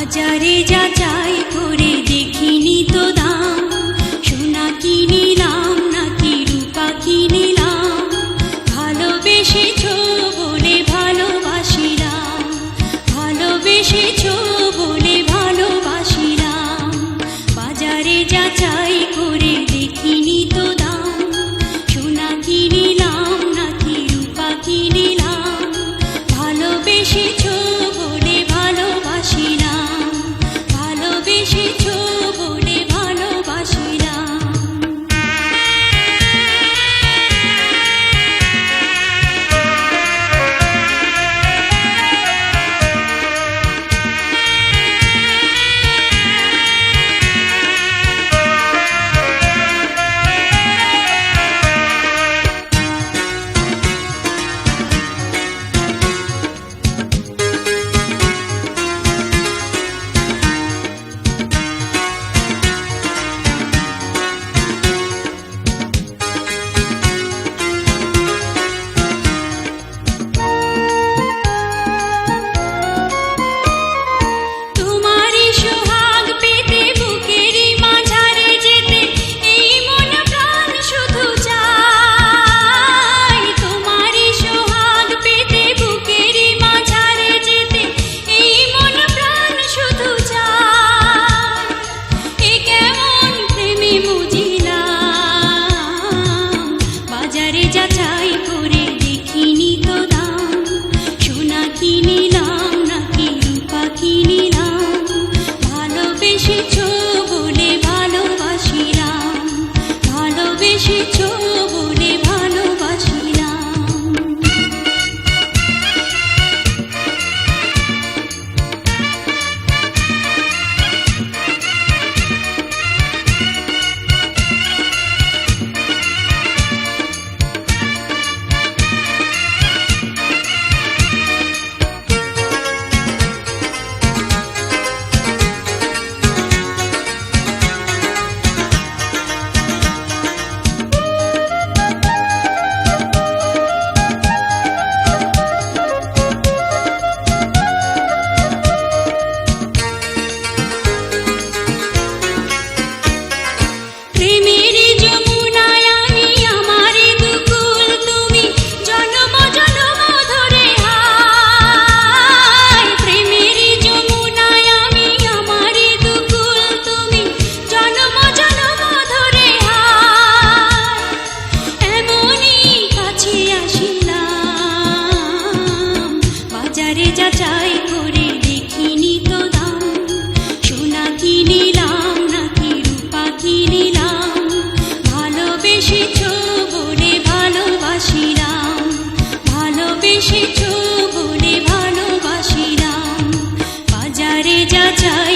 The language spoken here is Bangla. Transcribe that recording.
বাজারে যাচাই করে দেখিনি তো দাম, সোনা কিনিলাম নাকি রূপা কিনিলাম, ভালোবেসেছো বলে ভালোবাসিলাম, ভালোবেসেছো বলে ভালোবাসিলাম। বাজারে যাচাই করে দেখিনি তো দাম, সোনা কিনিলাম নাকি রূপা কিনিলাম, ভালোবেসেছো বলে ভালোবাসিলাম, ভালোবেসেছো বলে ভালোবাসিলাম। যাচাই করে দেখিনি তো দাম, সোনা কিনিলাম নাকি রূপা কিনিলাম, ভালোবেসেছো বলে ভালোবাসিলাম, ভালোবেসেছো বলে ভালোবাসিলাম। যাচাই করে দেখিনি তো দাম, সোনা কিনিলাম নাকি রূপা কিনিলাম, ভালোবেসেছো বলে ভালোবাসিলাম, ভালোবেসেছো বলে ভালোবাসিলাম। বাজারে যাচাই